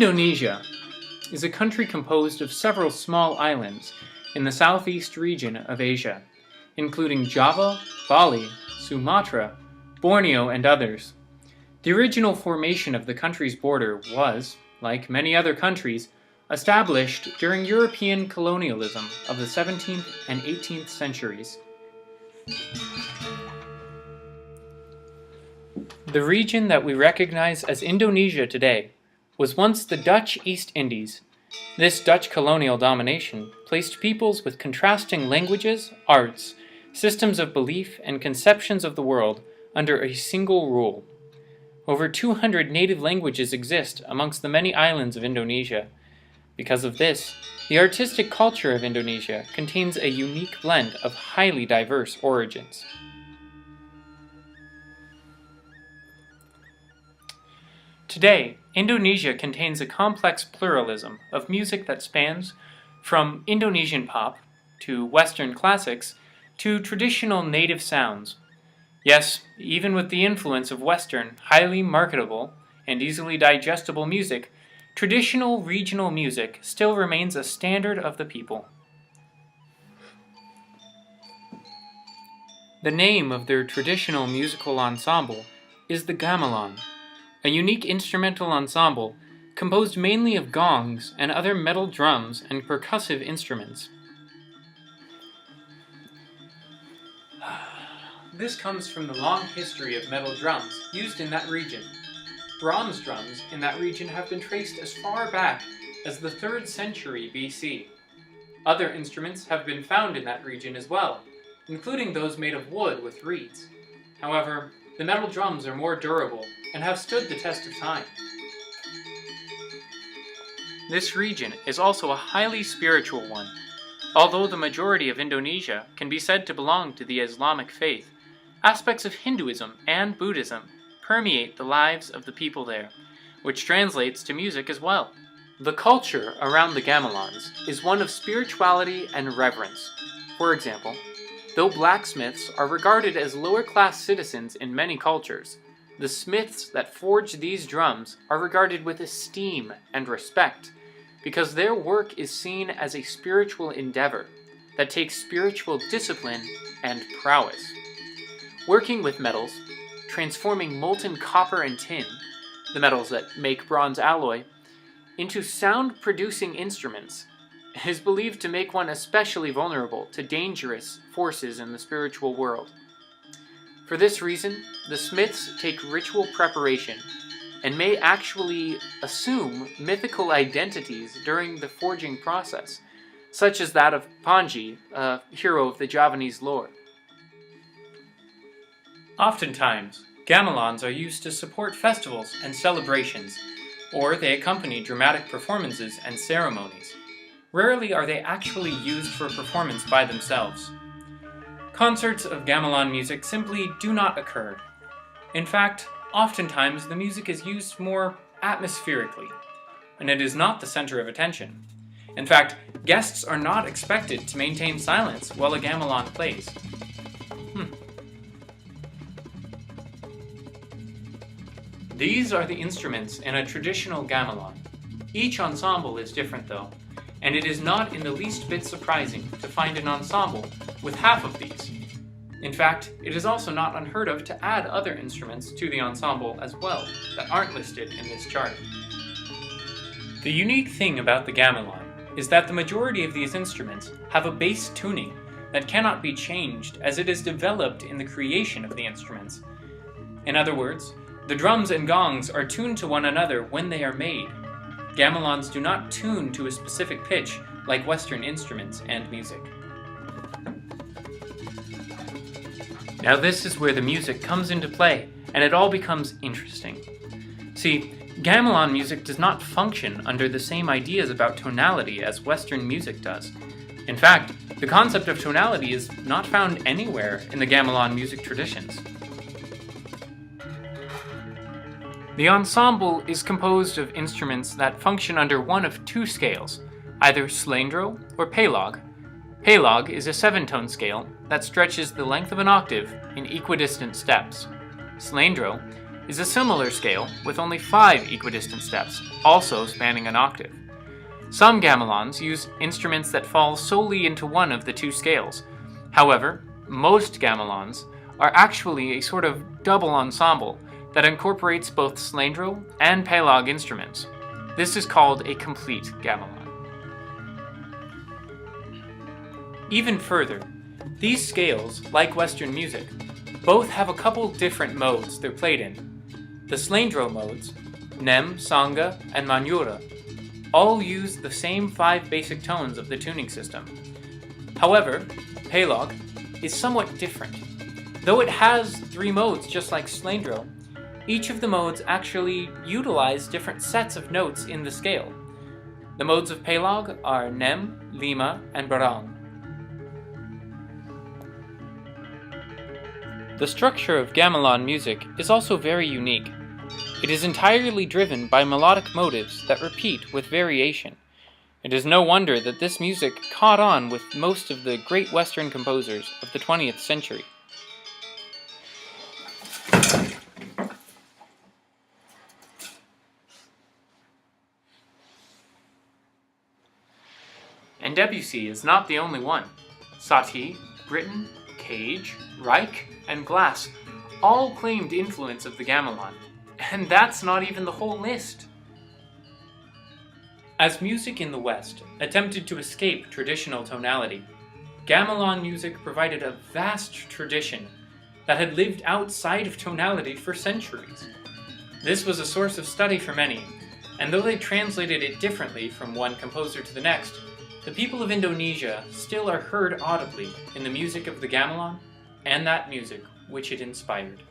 Indonesia is a country composed of several small islands in the southeast region of Asia, including Java, Bali, Sumatra, Borneo, and others. The original formation of the country's border was, like many other countries, established during European colonialism of the 17th and 18th centuries. The region that we recognize as Indonesia today was once the Dutch East Indies. This Dutch colonial domination placed peoples with contrasting languages, arts, systems of belief, and conceptions of the world under a single rule. Over 200 native languages exist amongst the many islands of Indonesia. Because of this, the artistic culture of Indonesia contains a unique blend of highly diverse origins. Today, Indonesia contains a complex pluralism of music that spans from Indonesian pop to Western classics to traditional native sounds. Yes, even with the influence of Western, highly marketable, and easily digestible music, traditional regional music still remains a standard of the people. The name of their traditional musical ensemble is the gamelan, a unique instrumental ensemble composed mainly of gongs and other metal drums and percussive instruments. This comes from the long history of metal drums used in that region. Bronze drums in that region have been traced as far back as the 3rd century BC. Other instruments have been found in that region as well, including those made of wood with reeds. However, the metal drums are more durable and have stood the test of time. This region is also a highly spiritual one. Although the majority of Indonesia can be said to belong to the Islamic faith, aspects of Hinduism and Buddhism permeate the lives of the people there, which translates to music as well. The culture around the gamelans is one of spirituality and reverence. For example, though blacksmiths are regarded as lower-class citizens in many cultures, the smiths that forge these drums are regarded with esteem and respect, because their work is seen as a spiritual endeavor that takes spiritual discipline and prowess. Working with metals, transforming molten copper and tin, the metals that make bronze alloy, into sound-producing instruments is believed to make one especially vulnerable to dangerous forces in the spiritual world. For this reason, the smiths take ritual preparation and may actually assume mythical identities during the forging process, such as that of Panji, a hero of the Javanese lore. Oftentimes, gamelans are used to support festivals and celebrations, or they accompany dramatic performances and ceremonies. Rarely are they actually used for performance by themselves. Concerts of gamelan music simply do not occur. In fact, oftentimes the music is used more atmospherically, and it is not the center of attention. In fact, guests are not expected to maintain silence while a gamelan plays. These are the instruments in a traditional gamelan. Each ensemble is different though, and it is not in the least bit surprising to find an ensemble with half of these. In fact, it is also not unheard of to add other instruments to the ensemble as well that aren't listed in this chart. The unique thing about the gamelan is that the majority of these instruments have a bass tuning that cannot be changed as it is developed in the creation of the instruments. In other words, the drums and gongs are tuned to one another when they are made. Gamelans do not tune to a specific pitch like Western instruments and music. Now this is where the music comes into play, and it all becomes interesting. See, gamelan music does not function under the same ideas about tonality as Western music does. In fact, the concept of tonality is not found anywhere in the gamelan music traditions. The ensemble is composed of instruments that function under one of two scales, either slendro or pelog. Pelog is a 7-tone scale that stretches the length of an octave in equidistant steps. Slendro is a similar scale with only 5 equidistant steps, also spanning an octave. Some gamelons use instruments that fall solely into one of the 2 scales. However, most gamelons are actually a sort of double ensemble that incorporates both slendro and pelog instruments. This is called a complete gamelan. Even further, these scales, like Western music, both have a couple different modes they're played in. The slendro modes, nem, sanga, and manura, all use the same 5 basic tones of the tuning system. However, pelog is somewhat different. Though it has 3 modes just like slendro, each of the modes actually utilize different sets of notes in the scale. The modes of pelog are nem, lima, and barang. The structure of gamelan music is also very unique. It is entirely driven by melodic motives that repeat with variation. It is no wonder that this music caught on with most of the great Western composers of the 20th century. And Debussy is not the only one. Satie, Britten, Cage, Reich, and Glass all claimed influence of the gamelan. And that's not even the whole list. As music in the West attempted to escape traditional tonality, gamelan music provided a vast tradition that had lived outside of tonality for centuries. This was a source of study for many, and though they translated it differently from one composer to the next, the people of Indonesia still are heard audibly in the music of the gamelan and that music which it inspired.